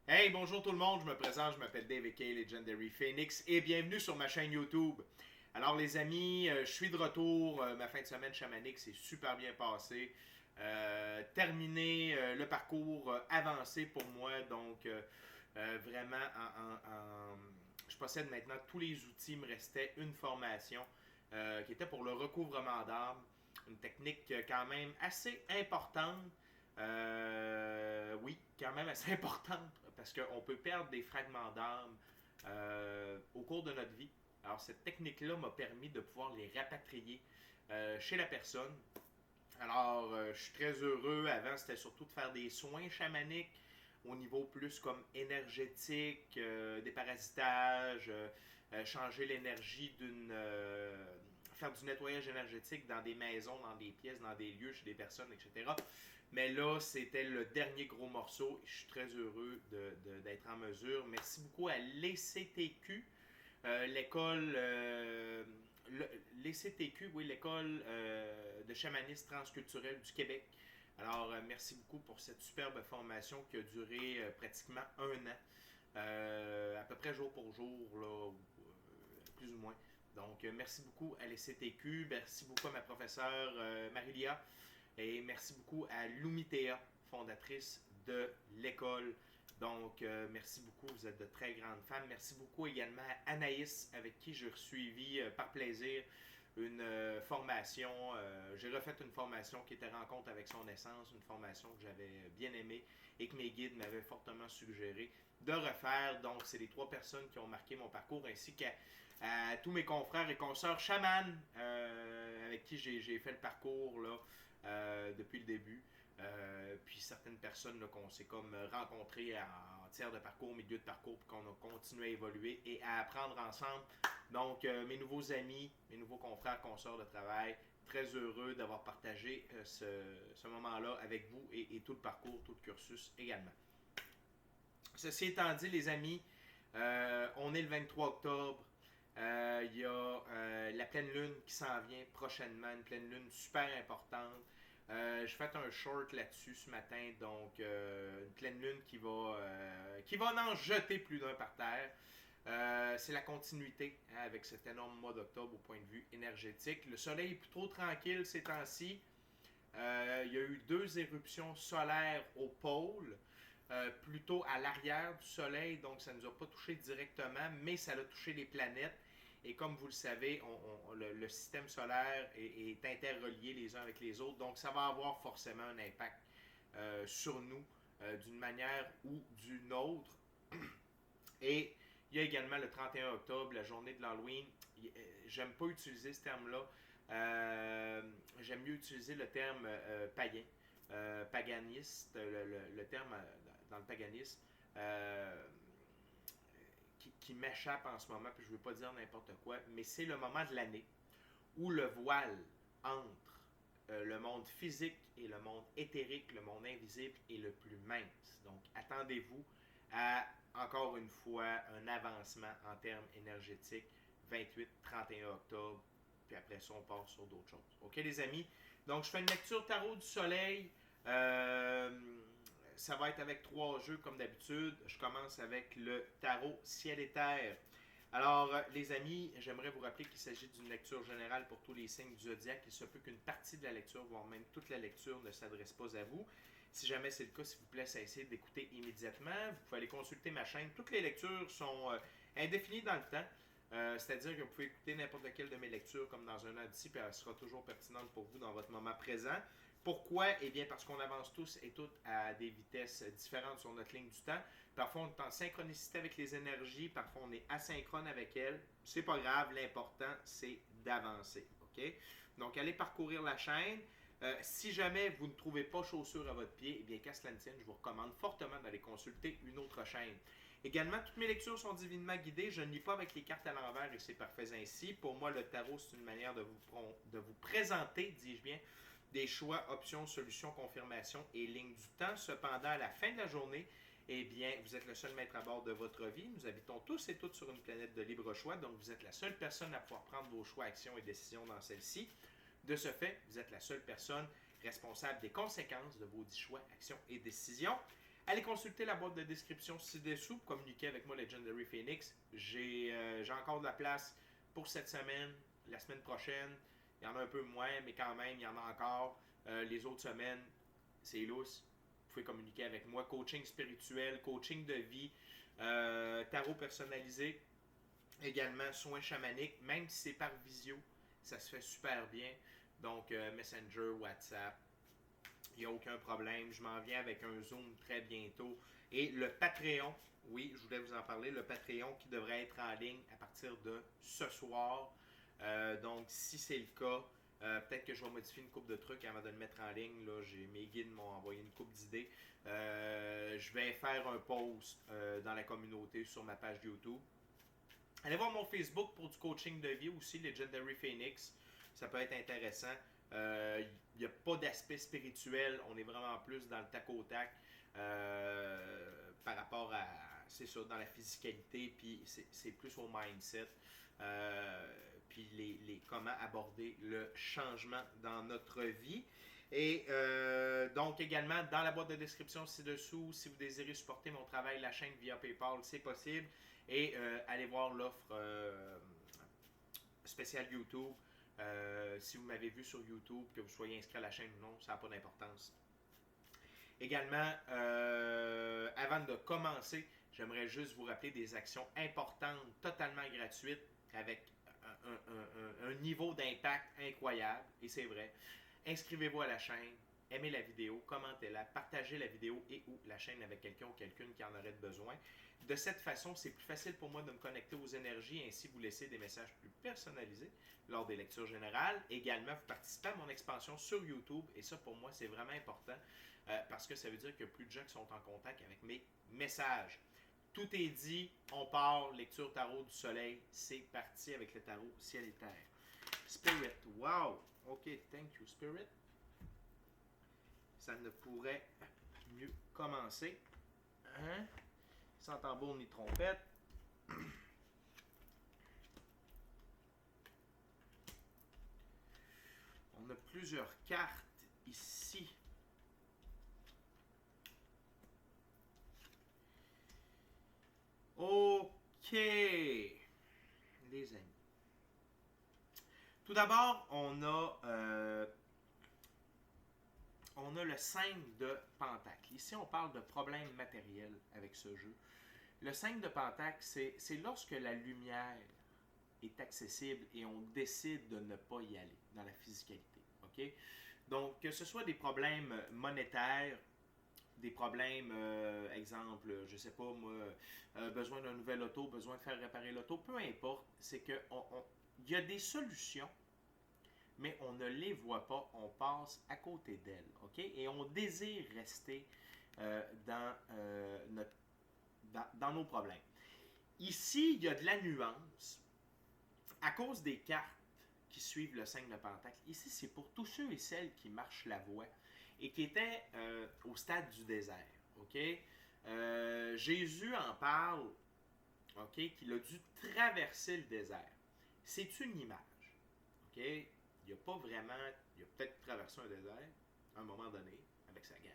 Hey, bonjour tout le monde, je me présente, je m'appelle Dave aka Legendary Phoenix et bienvenue sur ma chaîne YouTube. Alors les amis, je suis de retour, ma fin de semaine chamanique s'est super bien passée. Terminé le parcours avancé pour moi, donc vraiment je possède maintenant tous les outils, il me restait une formation qui était pour le recouvrement d'âme, une technique quand même assez importante. Oui, quand même assez importante parce qu'on peut perdre des fragments d'âme au cours de notre vie. Alors, cette technique-là m'a permis de pouvoir les rapatrier chez la personne. Alors, je suis très heureux. Avant, c'était surtout de faire des soins chamaniques au niveau plus comme énergétique, déparasitage, changer l'énergie faire du nettoyage énergétique dans des maisons, dans des pièces, dans des lieux, chez des personnes, etc. Mais là, c'était le dernier gros morceau. Je suis très heureux d'être en mesure. Merci beaucoup à l'ECTQ, l'école l'ECTQ, oui, l'école de chamanisme transculturel du Québec. Alors, merci beaucoup pour cette superbe formation qui a duré pratiquement un an, à peu près jour pour jour, là, plus ou moins. Donc, merci beaucoup à l'ECTQ, merci beaucoup à ma professeure Marilia, et merci beaucoup à Lumitea, fondatrice de l'école. Donc, merci beaucoup, vous êtes de très grandes femmes. Merci beaucoup également à Anaïs, avec qui j'ai suivi par plaisir une formation. J'ai refait une formation qui était Rencontre avec son essence, une formation que j'avais bien aimée et que mes guides m'avaient fortement suggéré de refaire. Donc, c'est les trois personnes qui ont marqué mon parcours, ainsi qu'à tous mes confrères et consoeurs chamans avec qui j'ai fait le parcours là, depuis le début. Puis certaines personnes qu'on s'est comme rencontrées en tiers de parcours, milieu de parcours, puis qu'on a continué à évoluer et à apprendre ensemble. Donc, mes nouveaux amis, mes nouveaux confrères, consorts de travail, très heureux d'avoir partagé ce moment-là avec vous et tout le parcours, tout le cursus également. Ceci étant dit, les amis, on est le 23 octobre. Il y a la pleine lune qui s'en vient prochainement, une pleine lune super importante. Je fais un short là-dessus ce matin, donc une pleine lune qui va en jeter plus d'un par terre. C'est la continuité hein, avec cet énorme mois d'octobre au point de vue énergétique. Le soleil est plutôt tranquille ces temps-ci. Il y a eu deux éruptions solaires au pôle, plutôt à l'arrière du soleil, donc ça ne nous a pas touché directement, mais ça a touché les planètes. Et comme vous le savez, le système solaire est interrelié les uns avec les autres, donc ça va avoir forcément un impact sur nous d'une manière ou d'une autre. Et il y a également le 31 octobre, la journée de l'Halloween. J'aime pas utiliser ce terme-là. J'aime mieux utiliser le terme païen, paganiste, le terme dans le paganisme. Qui m'échappe en ce moment, puis je ne veux pas dire n'importe quoi, mais c'est le moment de l'année où le voile entre le monde physique et le monde éthérique, le monde invisible est le plus mince. Donc, attendez-vous à, encore une fois, un avancement en termes énergétiques 28-31 octobre, puis après ça, on part sur d'autres choses. OK, les amis? Donc, je fais une lecture tarot du soleil. Ça va être avec trois jeux comme d'habitude. Je commence avec le tarot ciel et terre. Alors, les amis, j'aimerais vous rappeler qu'il s'agit d'une lecture générale pour tous les signes du zodiaque. Il se peut qu'une partie de la lecture, voire même toute la lecture, ne s'adresse pas à vous. Si jamais c'est le cas, s'il vous plaît, cessez d'écouter immédiatement. Vous pouvez aller consulter ma chaîne. Toutes les lectures sont indéfinies dans le temps. C'est-à-dire que vous pouvez écouter n'importe laquelle de mes lectures comme dans un an d'ici, puis elle sera toujours pertinente pour vous dans votre moment présent. Pourquoi? Eh bien, parce qu'on avance tous et toutes à des vitesses différentes sur notre ligne du temps. Parfois, on est en synchronicité avec les énergies, parfois, on est asynchrone avec elles. C'est pas grave, l'important, c'est d'avancer. OK? Donc, allez parcourir la chaîne. Si jamais vous ne trouvez pas chaussures à votre pied, eh bien, qu'à cela ne tienne, je vous recommande fortement d'aller consulter une autre chaîne. Également, toutes mes lectures sont divinement guidées. Je ne lis pas avec les cartes à l'envers et c'est parfait ainsi. Pour moi, le tarot, c'est une manière de vous présenter, dis-je bien, des choix, options, solutions, confirmations et lignes du temps. Cependant, à la fin de la journée, eh bien, vous êtes le seul maître à bord de votre vie. Nous habitons tous et toutes sur une planète de libre choix, donc vous êtes la seule personne à pouvoir prendre vos choix, actions et décisions dans celle-ci. De ce fait, vous êtes la seule personne responsable des conséquences de vos 10 choix, actions et décisions. Allez consulter la boîte de description ci-dessous pour communiquer avec moi, Legendary Phoenix. J'ai encore de la place pour cette semaine, la semaine prochaine. Il y en a un peu moins, mais quand même, il y en a encore. Les autres semaines, c'est lousse. Vous pouvez communiquer avec moi. Coaching spirituel, coaching de vie, tarot personnalisé, également soins chamaniques, même si c'est par visio, ça se fait super bien. Donc, Messenger, WhatsApp, il n'y a aucun problème. Je m'en viens avec un Zoom très bientôt. Et le Patreon, oui, je voulais vous en parler, le Patreon qui devrait être en ligne à partir de ce soir. Donc, si c'est le cas, peut-être que je vais modifier une couple de trucs avant de le mettre en ligne. Là, mes guides m'ont envoyé une couple d'idées. Je vais faire un post dans la communauté sur ma page YouTube. Allez voir mon Facebook pour du coaching de vie aussi, Legendary Phoenix. Ça peut être intéressant. Il n'y a pas d'aspect spirituel. On est vraiment plus dans le tac au tac par rapport à, c'est ça, dans la physicalité. Puis c'est plus au mindset. Puis comment aborder le changement dans notre vie. Et donc également dans la boîte de description ci-dessous, si vous désirez supporter mon travail, la chaîne via PayPal, c'est possible. Et allez voir l'offre spéciale YouTube. Si vous m'avez vu sur YouTube, que vous soyez inscrit à la chaîne ou non, ça n'a pas d'importance. Également, avant de commencer, j'aimerais juste vous rappeler des actions importantes, totalement gratuites, avec un niveau d'impact incroyable, et c'est vrai. Inscrivez-vous à la chaîne, aimez la vidéo, commentez-la, partagez la vidéo et ou la chaîne avec quelqu'un ou quelqu'une qui en aurait besoin. De cette façon, c'est plus facile pour moi de me connecter aux énergies et ainsi vous laisser des messages plus personnalisés lors des lectures générales. Également, vous participez à mon expansion sur YouTube et ça, pour moi, c'est vraiment important parce que ça veut dire qu'il y a plus de gens qui sont en contact avec mes messages. Tout est dit, on part, lecture tarot du soleil, c'est parti avec le tarot ciel et terre. Spirit, wow, ok, thank you Spirit. Ça ne pourrait mieux commencer. Hein? Sans tambour ni trompette. On a plusieurs cartes ici. Ok, les amis. Tout d'abord, on a le 5 de Pentacle. Ici, on parle de problèmes matériels avec ce jeu. Le 5 de Pentacle, c'est lorsque la lumière est accessible et on décide de ne pas y aller dans la physicalité. Okay? Donc, que ce soit des problèmes monétaires, des problèmes, exemple, je sais pas moi, besoin d'un nouvel auto, besoin de faire réparer l'auto, peu importe, c'est qu'il y a des solutions, mais on ne les voit pas, on passe à côté d'elles, ok? Et on désire rester dans nos problèmes. Ici, il y a de la nuance à cause des cartes qui suivent le 5 de Pentacle. Ici, c'est pour tous ceux et celles qui marchent la voie et qui étaient au stade du désert. Okay? Jésus en parle, okay, qu'il a dû traverser le désert. C'est une image. Okay? Il n'a pas vraiment... Il a peut-être traversé un désert à un moment donné avec sa gang.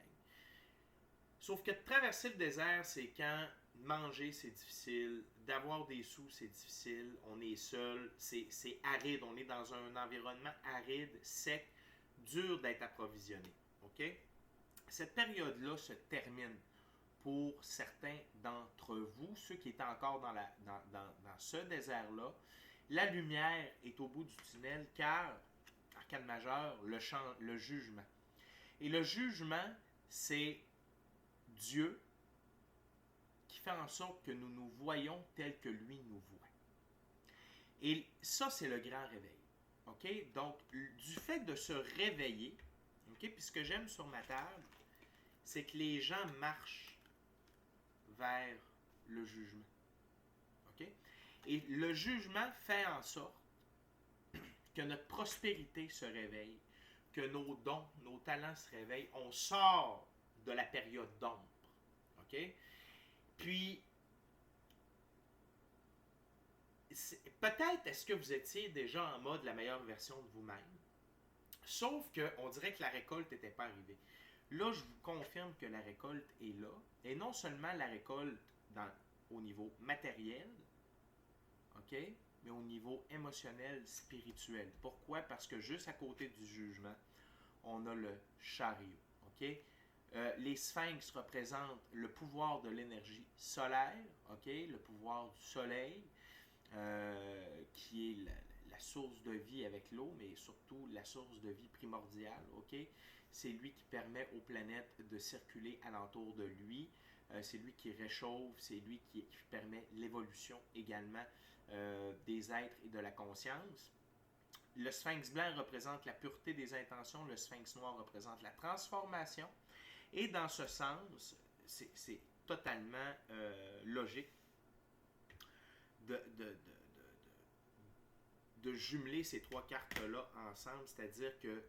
Sauf que de traverser le désert, c'est quand manger, c'est difficile. D'avoir des sous, c'est difficile. On est seul. C'est aride. On est dans un environnement aride, sec, dur d'être approvisionné. OK? Cette période-là se termine pour certains d'entre vous, ceux qui étaient encore dans ce désert-là. La lumière est au bout du tunnel car, arcane majeure, le jugement. Et le jugement, c'est Dieu qui fait en sorte que nous nous voyons tel que lui nous voit. Et ça, c'est le grand réveil. Okay? Donc, du fait de se réveiller, okay? Puis ce que j'aime sur ma table, c'est que les gens marchent vers le jugement. Okay? Et le jugement fait en sorte que notre prospérité se réveille, que nos dons, nos talents se réveillent. On sort de la période d'ombre. Okay? Puis, peut-être est-ce que vous étiez déjà en mode la meilleure version de vous-même, sauf qu'on dirait que la récolte n'était pas arrivée. Là, je vous confirme que la récolte est là. Et non seulement la récolte au niveau matériel, OK, mais au niveau émotionnel, spirituel. Pourquoi? Parce que juste à côté du jugement, on a le chariot. OK? Les sphinx représentent le pouvoir de l'énergie solaire, OK? Le pouvoir du soleil, qui est la source de vie avec l'eau, mais surtout la source de vie primordiale, OK? C'est lui qui permet aux planètes de circuler alentour de lui. C'est lui qui réchauffe, c'est lui qui permet l'évolution également des êtres et de la conscience. Le sphinx blanc représente la pureté des intentions, le sphinx noir représente la transformation. Et dans ce sens, c'est totalement logique de jumeler ces trois cartes-là ensemble, c'est-à-dire qu'il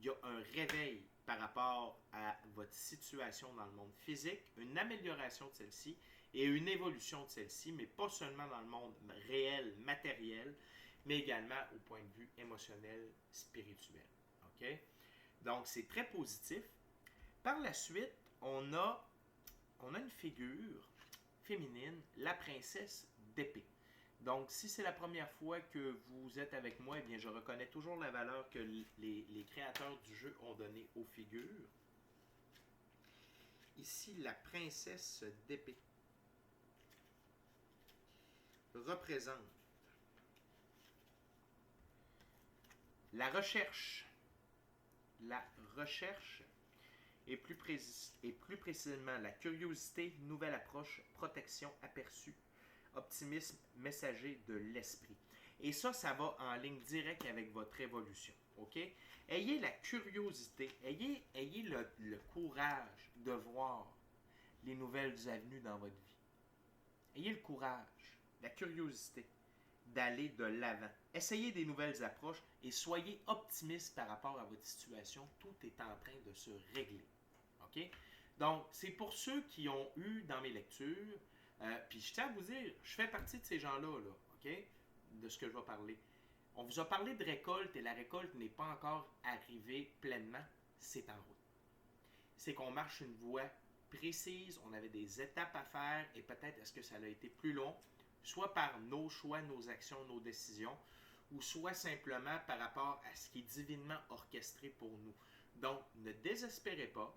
y a un réveil par rapport à votre situation dans le monde physique, une amélioration de celle-ci et une évolution de celle-ci, mais pas seulement dans le monde réel, matériel, mais également au point de vue émotionnel, spirituel. OK? Donc, c'est très positif. Par la suite, on a une figure féminine, la princesse d'épée. Donc, si c'est la première fois que vous êtes avec moi, eh bien, je reconnais toujours la valeur que les créateurs du jeu ont donnée aux figures. Ici, la princesse d'épée représente la recherche. La recherche et plus précisément la curiosité, nouvelle approche, protection aperçue, optimisme messager de l'esprit. Et ça va en ligne directe avec votre évolution. OK? Ayez la curiosité, ayez le courage de voir les nouvelles avenues dans votre vie. Ayez le courage, la curiosité d'aller de l'avant. Essayez des nouvelles approches et soyez optimiste par rapport à votre situation. Tout est en train de se régler. OK? Donc, c'est pour ceux qui ont eu dans mes lectures, puis je tiens à vous dire, je fais partie de ces gens-là, là, OK? De ce que je vais parler. On vous a parlé de récolte et la récolte n'est pas encore arrivée pleinement. C'est en route. C'est qu'on marche une voie précise, on avait des étapes à faire et peut-être est-ce que ça a été plus long, soit par nos choix, nos actions, nos décisions, ou soit simplement par rapport à ce qui est divinement orchestré pour nous. Donc, ne désespérez pas.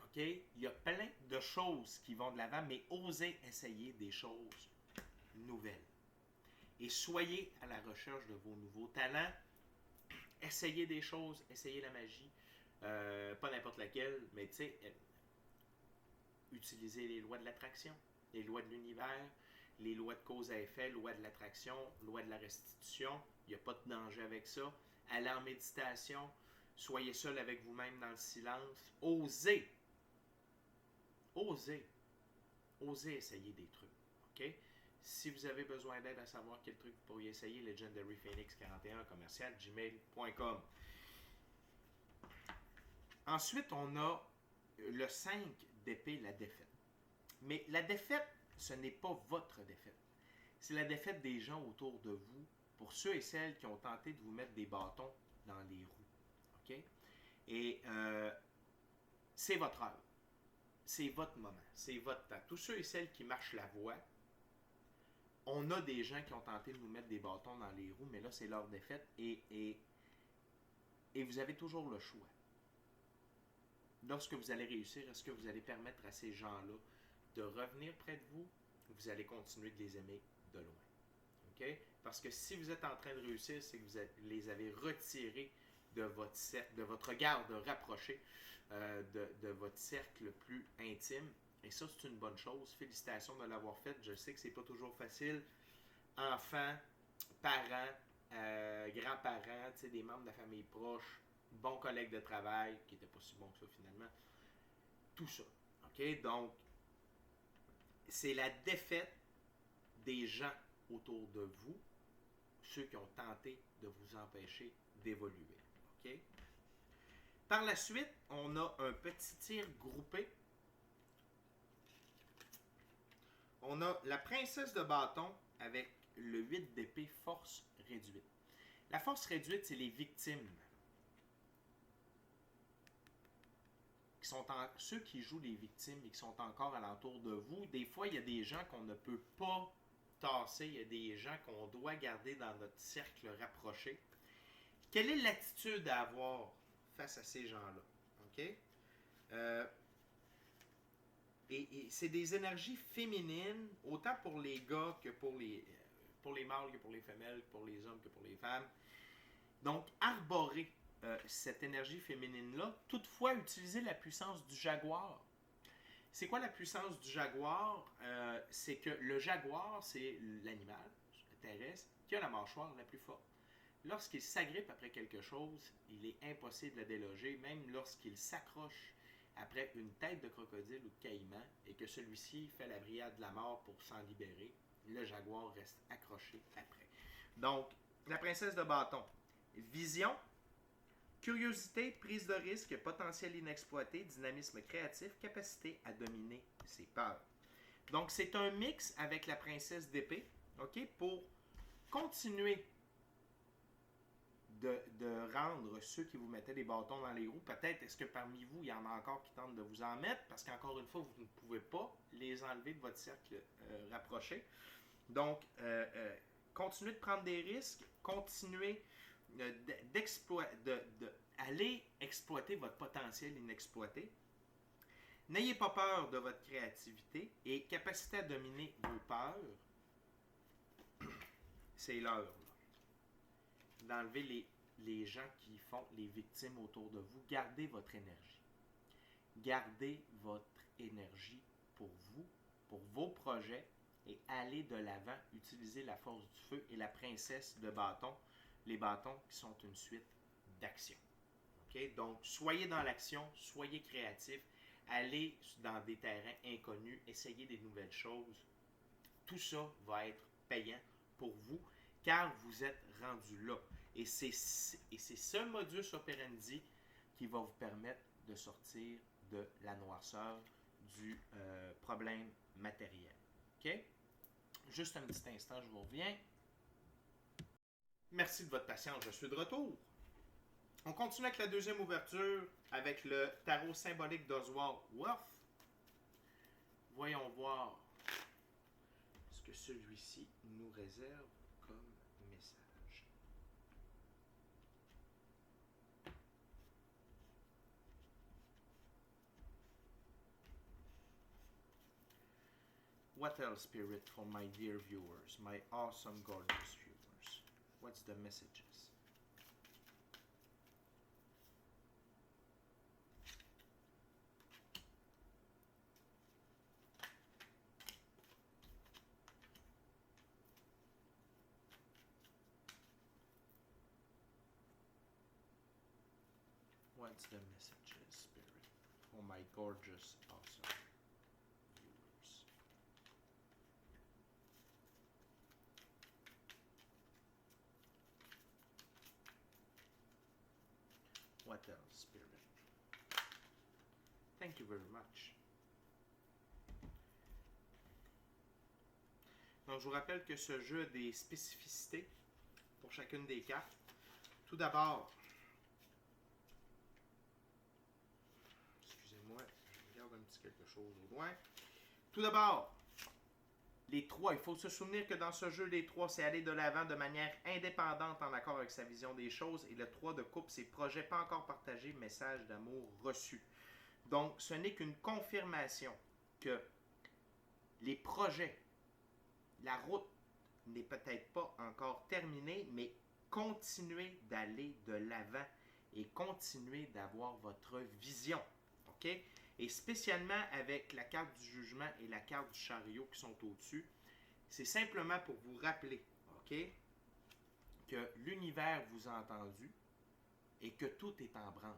OK? Il y a plein de choses qui vont de l'avant, mais osez essayer des choses nouvelles. Et soyez à la recherche de vos nouveaux talents. Essayez des choses, essayez la magie. Pas n'importe laquelle, mais tu sais, utilisez les lois de l'attraction, les lois de l'univers, les lois de cause à effet, loi de l'attraction, loi de la restitution. Il n'y a pas de danger avec ça. Allez en méditation. Soyez seul avec vous-même dans le silence. Osez. Osez. Osez essayer des trucs. OK? Si vous avez besoin d'aide à savoir quel truc vous pourriez essayer, legendaryphoenix41@gmail.com. Ensuite, on a le 5 d'épée, la défaite. Mais la défaite, ce n'est pas votre défaite. C'est la défaite des gens autour de vous, pour ceux et celles qui ont tenté de vous mettre des bâtons dans les roues. OK? Et c'est votre heure. C'est votre moment. C'est votre temps. Tous ceux et celles qui marchent la voie, on a des gens qui ont tenté de nous mettre des bâtons dans les roues, mais là, c'est leur défaite et vous avez toujours le choix. Lorsque vous allez réussir, est-ce que vous allez permettre à ces gens-là de revenir près de vous ou vous allez continuer de les aimer de loin? Okay? Parce que si vous êtes en train de réussir, c'est que vous les avez retirés de votre garde rapprochée, de votre cercle plus intime. Et ça, c'est une bonne chose. Félicitations de l'avoir fait. Je sais que c'est pas toujours facile. Enfants, parents, grands-parents, des membres de la famille proche, bons collègues de travail, qui n'étaient pas si bons que ça finalement. Tout ça. OK? Donc, c'est la défaite des gens autour de vous, ceux qui ont tenté de vous empêcher d'évoluer. OK? Par la suite, on a un petit tir groupé. On a la princesse de bâton avec le 8 d'épée, force réduite. La force réduite, c'est les victimes qui ceux qui jouent les victimes et qui sont encore alentour de vous, des fois, il y a des gens qu'on ne peut pas tasser, il y a des gens qu'on doit garder dans notre cercle rapproché. Quelle est l'attitude à avoir face à ces gens-là? OK? Et c'est des énergies féminines, autant pour les gars que pour les mâles, que pour les femelles, que pour les hommes, que pour les femmes. Donc, arborer cette énergie féminine-là, toutefois, utiliser la puissance du jaguar. C'est quoi la puissance du jaguar? C'est que le jaguar, c'est l'animal terrestre qui a la mâchoire la plus forte. Lorsqu'il s'agrippe après quelque chose, il est impossible de la déloger, même lorsqu'il s'accroche après une tête de crocodile ou de caïman et que celui-ci fait la brillade de la mort pour s'en libérer, le jaguar reste accroché après. Donc, la princesse de bâton. Vision, curiosité, prise de risque, potentiel inexploité, dynamisme créatif, capacité à dominer ses peurs. Donc, c'est un mix avec la princesse d'épée, OK, pour continuer de rendre ceux qui vous mettaient des bâtons dans les roues. Peut-être est-ce que parmi vous, il y en a encore qui tentent de vous en mettre, parce qu'encore une fois, vous ne pouvez pas les enlever de votre cercle rapproché. Donc, continuez de prendre des risques, continuez d'aller exploiter votre potentiel inexploité. N'ayez pas peur de votre créativité et capacité à dominer vos peurs. C'est l'heure d'enlever les gens qui font les victimes autour de vous. Gardez votre énergie. Gardez votre énergie pour vous, pour vos projets, et allez de l'avant. Utilisez la force du feu et la princesse de bâton, les bâtons qui sont une suite d'actions. Okay? Donc, soyez dans l'action, soyez créatifs, allez dans des terrains inconnus, essayez des nouvelles choses. Tout ça va être payant pour vous, car vous êtes rendu là. Et c'est ce modus operandi qui va vous permettre de sortir de la noirceur du problème matériel. OK? Juste un petit instant, je vous reviens. Merci de votre patience, je suis de retour. On continue avec la deuxième ouverture avec le tarot symbolique d'Oswald Worth. Voyons voir ce que celui-ci nous réserve comme message. What else, Spirit, for my dear viewers, my awesome, gorgeous viewers? What's the messages? What's the messages, Spirit, for my gorgeous, awesome viewers? What else, Spirit? Thank you very much. Donc, je vous rappelle que ce jeu a des spécificités pour chacune des cartes. Tout d'abord, excusez-moi, je regarde un petit quelque chose au loin. Tout d'abord, les trois. Il faut se souvenir que dans ce jeu, les trois, c'est aller de l'avant de manière indépendante en accord avec sa vision des choses. Et le 3 de coupe, c'est projet pas encore partagé, message d'amour reçu. Donc, ce n'est qu'une confirmation que les projets, la route n'est peut-être pas encore terminée, mais continuez d'aller de l'avant et continuez d'avoir votre vision. OK? Et spécialement avec la carte du jugement et la carte du chariot qui sont au-dessus, c'est simplement pour vous rappeler, OK, que l'univers vous a entendu et que tout est en branle.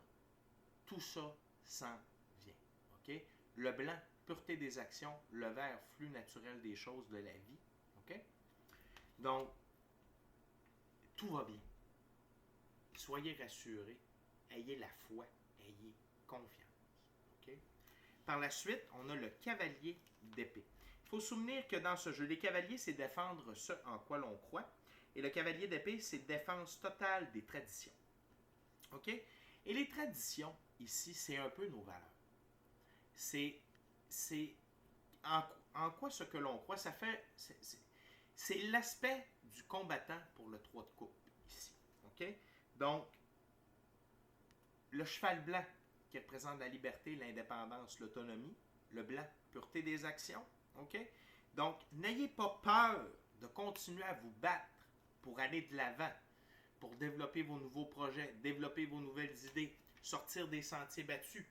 Tout ça s'en vient. OK? Le blanc, pureté des actions, le vert, flux naturel des choses de la vie. OK? Donc, tout va bien. Soyez rassurés, ayez la foi, ayez confiance. OK? Par la suite, on a le cavalier d'épée. Il faut se souvenir que dans ce jeu, les cavaliers, c'est défendre ce en quoi l'on croit. Et le cavalier d'épée, c'est défense totale des traditions. OK? Et les traditions, ici, c'est un peu nos valeurs. c'est en quoi ce que l'on croit. Ça fait, c'est l'aspect du combattant pour le 3 de coupe ici. OK? Donc, le cheval blanc qui représente la liberté, l'indépendance, l'autonomie. Le blanc, pureté des actions. OK? Donc, n'ayez pas peur de continuer à vous battre pour aller de l'avant, pour développer vos nouveaux projets, développer vos nouvelles idées, sortir des sentiers battus.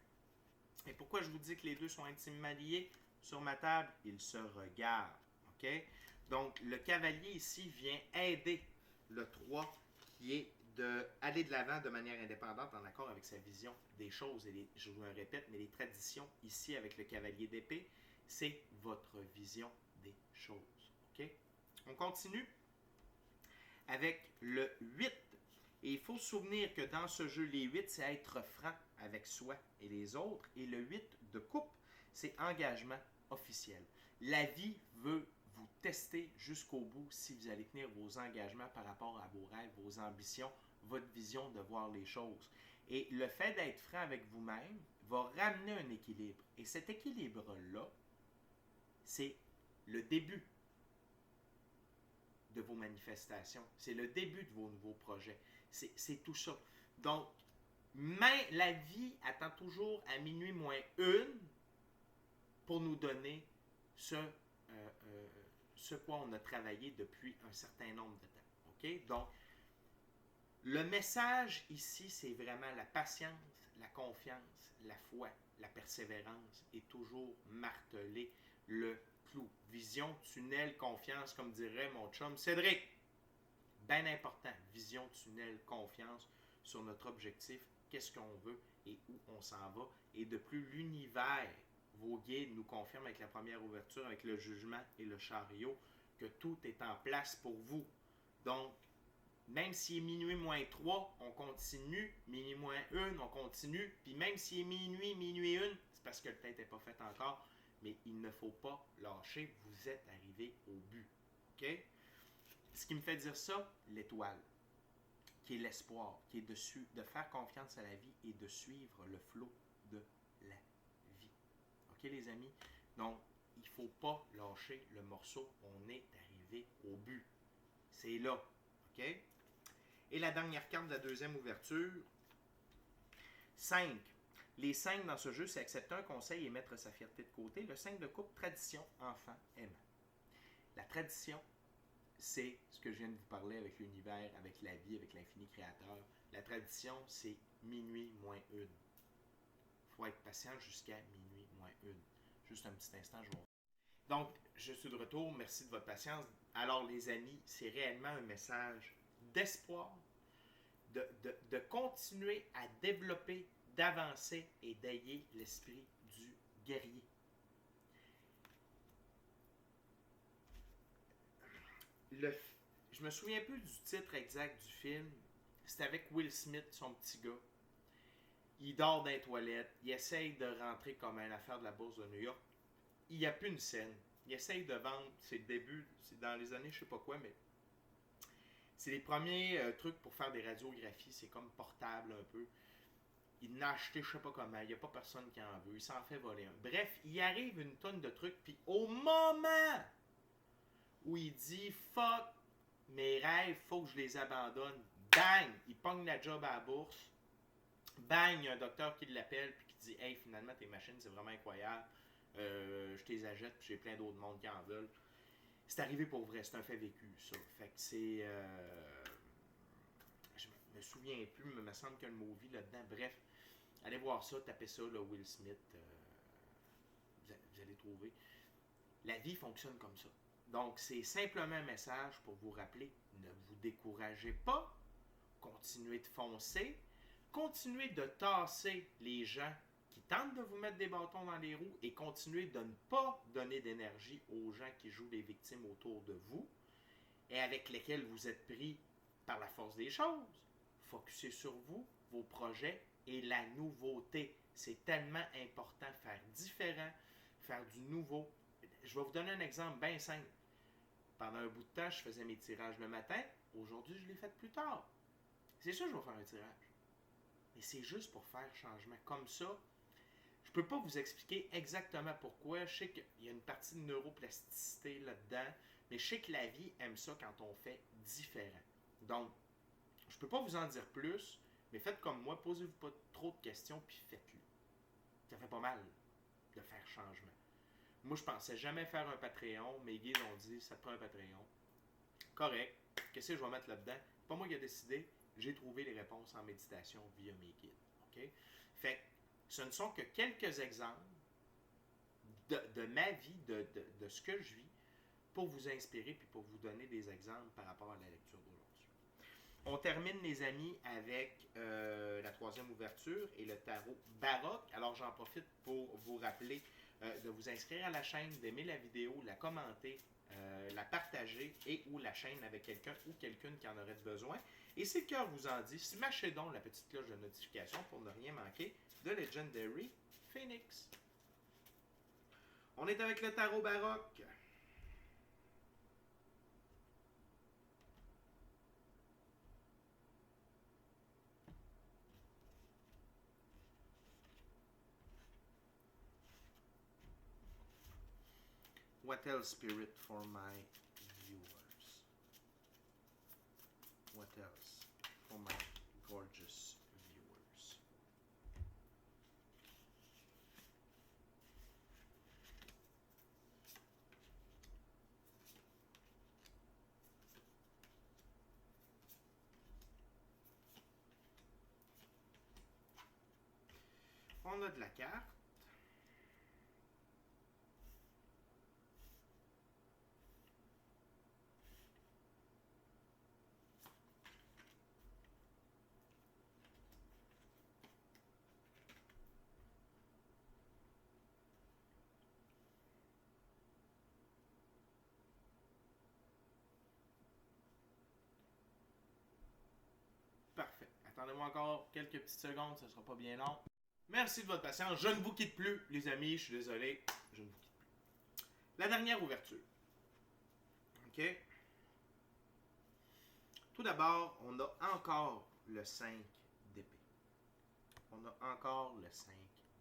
Et pourquoi je vous dis que les deux sont intimement liés? Sur ma table, ils se regardent. OK? Donc, le cavalier ici vient aider le 3 qui est d'aller de l'avant de manière indépendante en accord avec sa vision des choses. Et je vous le répète, mais les traditions ici avec le cavalier d'épée, c'est votre vision des choses. OK? On continue avec le 8. Et il faut se souvenir que dans ce jeu, les 8, c'est être franc avec soi et les autres. Et le 8 de coupe, c'est engagement officiel. La vie veut vous tester jusqu'au bout si vous allez tenir vos engagements par rapport à vos rêves, vos ambitions, votre vision de voir les choses. Et le fait d'être franc avec vous-même va ramener un équilibre. Et cet équilibre-là, c'est le début de vos manifestations. C'est le début de vos nouveaux projets. C'est tout ça. Donc, la vie attend toujours à minuit moins 1 pour nous donner ce quoi on a travaillé depuis un certain nombre de temps. OK? Donc, le message ici, c'est vraiment la patience, la confiance, la foi, la persévérance et toujours marteler le clou. Vision, tunnel, confiance, comme dirait mon chum Cédric. Bien important, vision, tunnel, confiance sur notre objectif, qu'est-ce qu'on veut et où on s'en va. Et de plus, l'univers, vos guides nous confirment avec la première ouverture, avec le jugement et le chariot, que tout est en place pour vous. Donc, même s'il est minuit moins 3, on continue. Minuit moins 1, on continue. Puis même s'il est minuit 1, c'est parce que le tête n'est pas fait encore. Mais il ne faut pas lâcher. Vous êtes arrivé au but. OK? Ce qui me fait dire ça, l'étoile, qui est l'espoir, qui est de faire confiance à la vie et de suivre le flot de la vie. OK, les amis? Donc, il ne faut pas lâcher le morceau. On est arrivé au but. C'est là. OK? Et la dernière carte de la deuxième ouverture, 5. Les 5 dans ce jeu, c'est accepter un conseil et mettre sa fierté de côté. Le 5 de coupe, tradition, enfant, aimant. La tradition, c'est ce que je viens de vous parler avec l'univers, avec la vie, avec l'infini créateur. La tradition, c'est minuit moins 1. Il faut être patient jusqu'à minuit moins 1. Juste un petit instant, je vais... Donc, je suis de retour. Merci de votre patience. Alors, les amis, c'est réellement un message d'espoir, de continuer à développer, d'avancer et d'ayer l'esprit du guerrier. Je me souviens plus du titre exact du film. C'est avec Will Smith, son petit gars. Il dort dans les toilettes. Il essaye de rentrer comme une affaire de la bourse de New York. Il n'y a plus une scène. Il essaye de vendre. C'est le début. C'est dans les années, je sais pas quoi, mais c'est les premiers trucs pour faire des radiographies. C'est comme portable un peu. Il n'a acheté je sais pas comment. Il n'y a pas personne qui en veut. Il s'en fait voler un. Bref, il arrive une tonne de trucs. Puis au moment où il dit fuck mes rêves, faut que je les abandonne, bang, il pogne la job à la bourse. Bang, il y a un docteur qui l'appelle puis qui dit hey, finalement tes machines c'est vraiment incroyable. Je te les achète puis j'ai plein d'autres mondes qui en veulent. C'est arrivé pour vrai, c'est un fait vécu ça. Fait que c'est je me souviens plus, mais il me semble qu'il y a un movie là-dedans. Bref, allez voir ça, tapez ça là, Will Smith, vous allez trouver. La vie fonctionne comme ça. Donc, c'est simplement un message pour vous rappeler, ne vous découragez pas, continuez de foncer, continuez de tasser les gens qui tentent de vous mettre des bâtons dans les roues et continuez de ne pas donner d'énergie aux gens qui jouent les victimes autour de vous et avec lesquels vous êtes pris par la force des choses. Focussez sur vous, vos projets et la nouveauté. C'est tellement important, faire différent, faire du nouveau. Je vais vous donner un exemple bien simple. Pendant un bout de temps, je faisais mes tirages le matin. Aujourd'hui, je les fais plus tard. C'est sûr que je vais faire un tirage. Mais c'est juste pour faire changement. Comme ça, Je peux pas vous expliquer exactement pourquoi. Je sais qu'il y a une partie de neuroplasticité là-dedans, mais je sais que la vie aime ça quand on fait différent. Donc, je peux pas vous en dire plus, mais faites comme moi, posez-vous pas trop de questions, puis faites-le. Ça fait pas mal de faire changement. Moi, je pensais jamais faire un Patreon. Mes guides ont dit, ça te prend un Patreon. Correct. Qu'est-ce que je vais mettre là-dedans? Pas moi qui ai décidé. J'ai trouvé les réponses en méditation via mes guides. OK? Fait que ce ne sont que quelques exemples de ma vie, de ce que je vis, pour vous inspirer puis pour vous donner des exemples par rapport à la lecture d'aujourd'hui. On termine, les amis, avec la troisième ouverture et le tarot baroque. Alors, j'en profite pour vous rappeler de vous inscrire à la chaîne, d'aimer la vidéo, la commenter, la partager et ou la chaîne avec quelqu'un ou quelqu'une qui en aurait besoin. Et si le cœur vous en dit, smachez donc la petite cloche de notification pour ne rien manquer de Legendary Phoenix. On est avec le tarot baroque. What else, Spirit, for my viewers? What else for my gorgeous viewers? On a de la carte. Parfait. Attendez-moi encore quelques petites secondes, ça ne sera pas bien long. Merci de votre patience. Je ne vous quitte plus, les amis. Je suis désolé. Je ne vous quitte plus. La dernière ouverture. OK? Tout d'abord, on a encore le 5 d'épée. On a encore le 5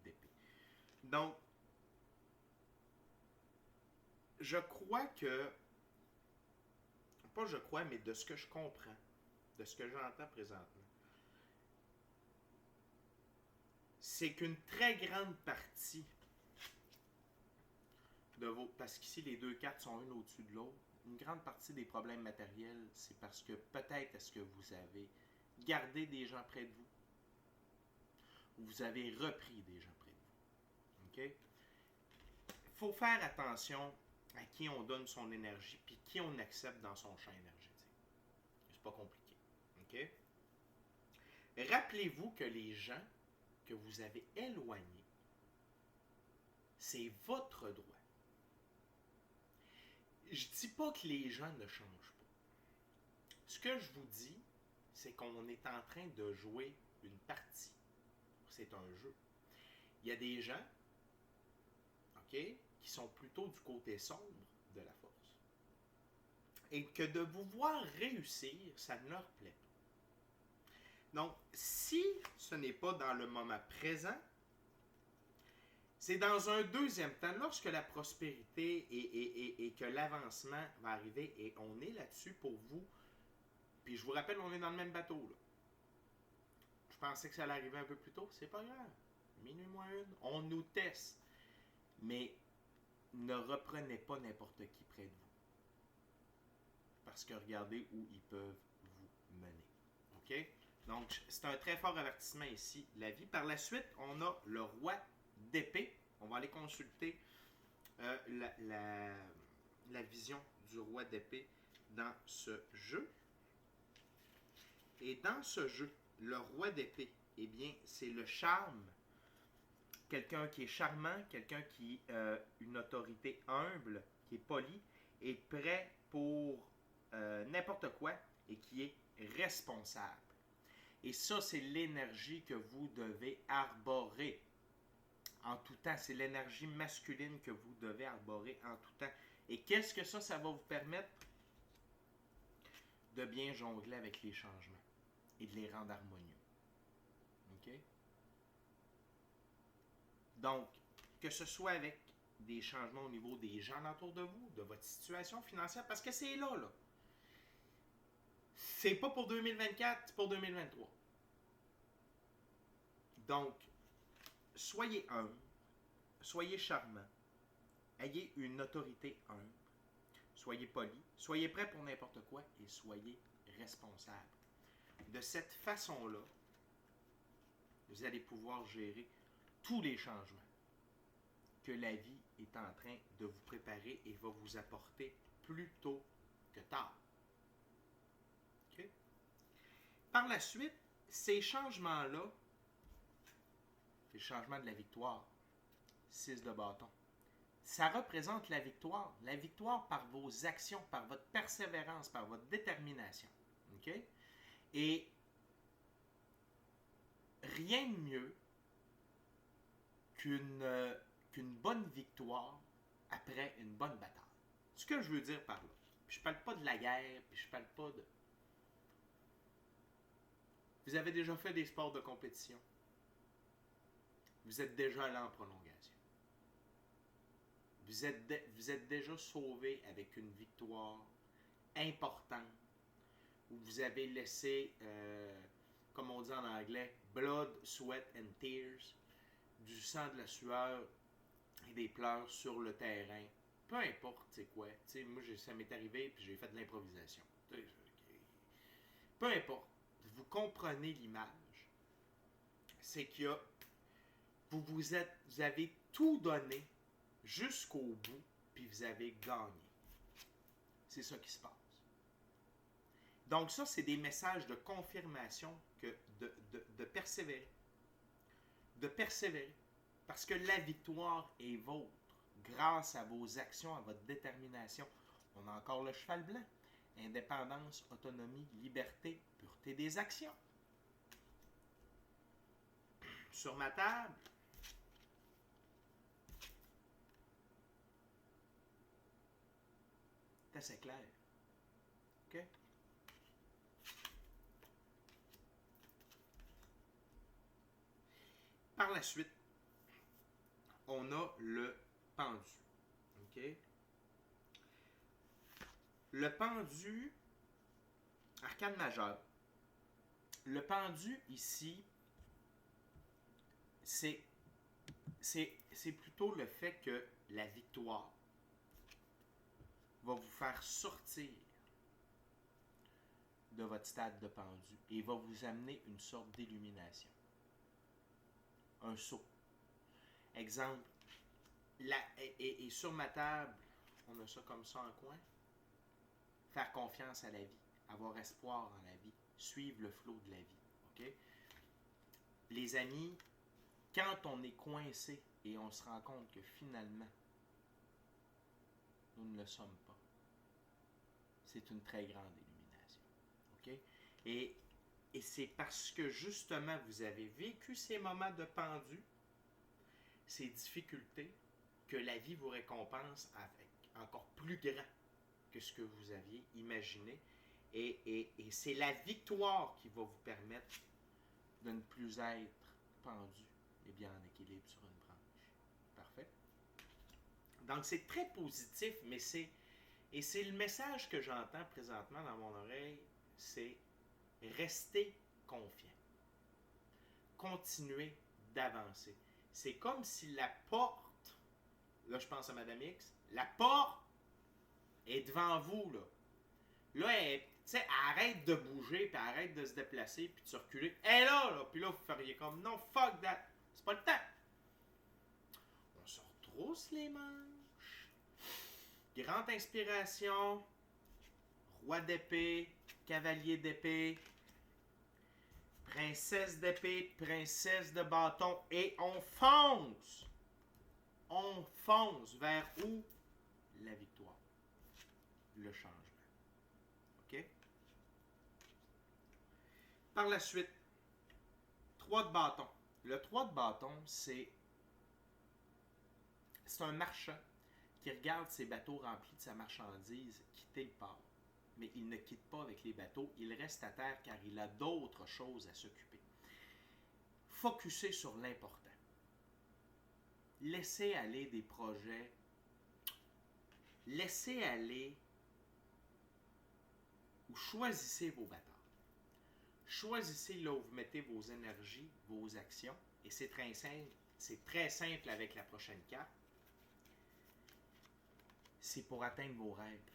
d'épée. Donc, je crois que, pas je crois, mais de ce que je comprends, de ce que j'entends présentement, c'est qu'une très grande partie de vos... Parce qu'ici, les deux cartes sont une au-dessus de l'autre. Une grande partie des problèmes matériels, c'est parce que peut-être est-ce que vous avez gardé des gens près de vous, ou vous avez repris des gens près de vous. OK? Il faut faire attention à qui on donne son énergie, puis qui on accepte dans son champ énergétique. C'est pas compliqué. OK? Rappelez-vous que les gens que vous avez éloignés, c'est votre droit. Je dis pas que les gens ne changent pas. Ce que je vous dis, c'est qu'on est en train de jouer une partie. C'est un jeu. Il y a des gens, OK, qui sont plutôt du côté sombre de la force. Et que de vous voir réussir, ça ne leur plaît pas. Donc, si ce n'est pas dans le moment présent, c'est dans un deuxième temps, lorsque la prospérité et que l'avancement va arriver, et on est là-dessus pour vous. Puis je vous rappelle, on est dans le même bateau, là. Je pensais que ça allait arriver un peu plus tôt, c'est pas grave. Minuit moins une, on nous teste. Mais ne reprenez pas n'importe qui près de vous. Parce que regardez où ils peuvent vous mener. OK? Donc, c'est un très fort avertissement ici, la vie. Par la suite, on a le roi d'épée. On va aller consulter la vision du roi d'épée dans ce jeu. Et dans ce jeu, le roi d'épée, eh bien, c'est le charme. Quelqu'un qui est charmant, quelqu'un qui a une autorité humble, qui est poli, et prêt pour n'importe quoi, et qui est responsable. Et ça, c'est l'énergie que vous devez arborer en tout temps. C'est l'énergie masculine que vous devez arborer en tout temps. Et qu'est-ce que ça va vous permettre? De bien jongler avec les changements et de les rendre harmonieux. OK? Donc, que ce soit avec des changements au niveau des gens autour de vous, de votre situation financière, parce que c'est là, là. C'est pas pour 2024, c'est pour 2023. Donc, soyez humble, soyez charmant, ayez une autorité humble, soyez poli, soyez prêt pour n'importe quoi et soyez responsable. De cette façon-là, vous allez pouvoir gérer tous les changements que la vie est en train de vous préparer et va vous apporter plus tôt que tard. Okay? Par la suite, ces changements-là, c'est le changement de la victoire, 6 de bâton. Ça représente la victoire par vos actions, par votre persévérance, par votre détermination. Okay? Et rien de mieux qu'une bonne victoire après une bonne bataille. Ce que je veux dire par là. Puis je parle pas de la guerre, puis je parle pas de... Vous avez déjà fait des sports de compétition. Vous êtes déjà allé en prolongation. Vous êtes déjà sauvé avec une victoire importante où vous avez laissé, comme on dit en anglais, blood, sweat and tears, du sang, de la sueur et des pleurs sur le terrain. Peu importe, c'est quoi. T'sais, moi, ça m'est arrivé puis j'ai fait de l'improvisation. Peu importe. Vous comprenez l'image. C'est qu'il y a... Vous avez tout donné jusqu'au bout puis vous avez gagné. C'est ça qui se passe. Donc ça, c'est des messages de confirmation que de persévérer. De persévérer. Parce que la victoire est vôtre grâce à vos actions, à votre détermination. On a encore le cheval blanc. Indépendance, autonomie, liberté, pureté des actions. Sur ma table, c'est assez clair. OK? Par la suite, on a le pendu. OK? Le pendu, arcane majeure. Le pendu ici, c'est plutôt le fait que la victoire va vous faire sortir de votre stade de pendu et va vous amener une sorte d'illumination. Un saut. Exemple, et sur ma table, on a ça comme ça en coin. Faire confiance à la vie, avoir espoir en la vie, suivre le flot de la vie. Okay? Les amis, quand on est coincé et on se rend compte que finalement, nous ne le sommes pas, c'est une très grande illumination. Okay? Et c'est parce que justement, vous avez vécu ces moments de pendu, ces difficultés, que la vie vous récompense avec encore plus grand que ce que vous aviez imaginé. Et c'est la victoire qui va vous permettre de ne plus être pendu et bien en équilibre sur une branche. Parfait. Donc c'est très positif, mais c'est le message que j'entends présentement dans mon oreille, c'est rester confiant. Continuer d'avancer. C'est comme si la porte, là je pense à Madame X, la porte est devant vous, là. Là, tu sais, arrête de bouger, puis arrête de se déplacer, puis de se reculer. Elle est là, puis là, vous feriez comme, non, fuck that. C'est pas le temps. On se retrousse les manches. Grande inspiration. Roi d'épée, cavalier d'épée, princesse d'épée, princesse de bâton, et on fonce. On fonce vers où? La victoire. Le changement. OK? Par la suite, 3 de bâton. Le 3 de bâton, c'est un marchand qui regarde ses bateaux remplis de sa marchandise quitter le port. Mais il ne quitte pas avec les bateaux, il reste à terre car il a d'autres choses à s'occuper. Focuser sur l'important. laissez aller des projets. Laissez aller ou choisissez vos batailles. Choisissez là où vous mettez vos énergies, vos actions. Et c'est très simple. C'est très simple avec la prochaine carte. C'est pour atteindre vos rêves.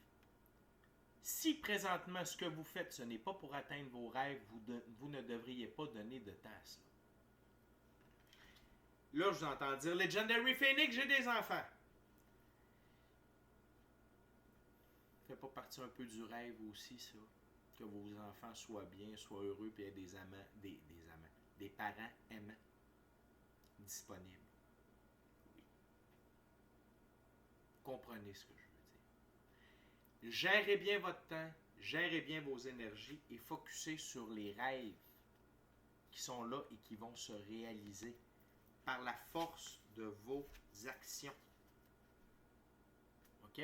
Si présentement ce que vous faites, ce n'est pas pour atteindre vos rêves, vous ne devriez pas donner de temps à cela. Là, je vous entends dire, Legendary Phoenix, j'ai des enfants. Fait pas partie un peu du rêve aussi, ça? Que vos enfants soient bien, soient heureux, puis aient des amants, des parents aimants, disponibles. Oui. Comprenez ce que je veux dire. Gérez bien votre temps, gérez bien vos énergies et focussez sur les rêves qui sont là et qui vont se réaliser par la force de vos actions. OK?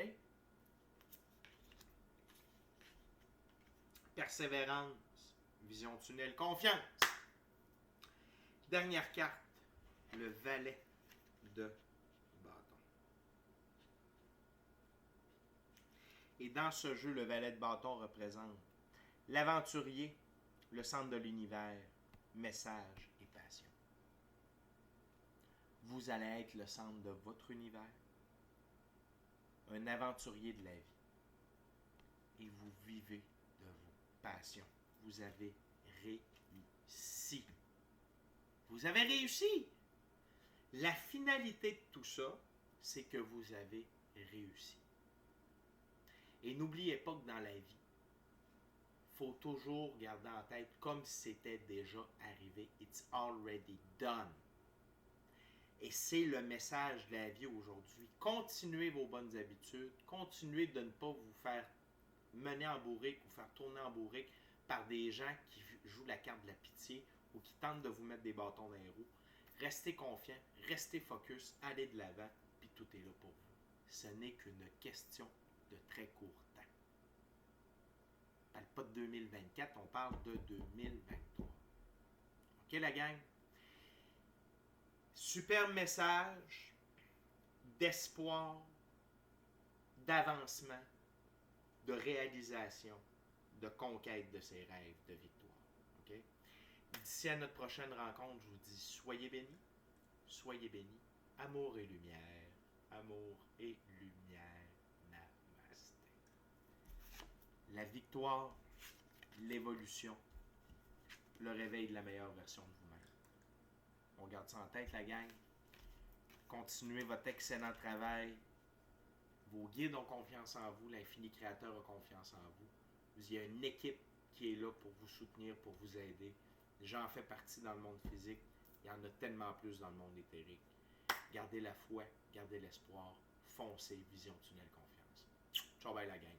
Persévérance, vision tunnel, confiance. Dernière carte, le valet de bâton. Et dans ce jeu, le valet de bâton représente l'aventurier, le centre de l'univers, message et passion. Vous allez être le centre de votre univers, un aventurier de la vie. Et vous vivez de vos passions. Vous avez réussi. Vous avez réussi. La finalité de tout ça, c'est que vous avez réussi. Et n'oubliez pas que dans la vie, il faut toujours garder en tête comme si c'était déjà arrivé. It's already done. Et c'est le message de la vie aujourd'hui. Continuez vos bonnes habitudes. Continuez de ne pas vous faire mener en bourrique ou faire tourner en bourrique par des gens qui jouent la carte de la pitié ou qui tentent de vous mettre des bâtons dans les roues. Restez confiant, restez focus, allez de l'avant, puis tout est là pour vous. Ce n'est qu'une question de très court temps. On ne parle pas de 2024, on parle de 2023. OK, la gang? Super message d'espoir, d'avancement, de réalisation, de conquête de ses rêves, de victoire. Okay? D'ici à notre prochaine rencontre, je vous dis soyez bénis, amour et lumière, namasté. La victoire, l'évolution, le réveil de la meilleure version de vous-même. On garde ça en tête, la gang. Continuez votre excellent travail. Vos guides ont confiance en vous. L'Infini Créateur a confiance en vous. Il y a une équipe qui est là pour vous soutenir, pour vous aider. J'en fais partie dans le monde physique. Il y en a tellement plus dans le monde éthérique. Gardez la foi, gardez l'espoir. Foncez, vision tunnel, confiance. Ciao, bye la gang.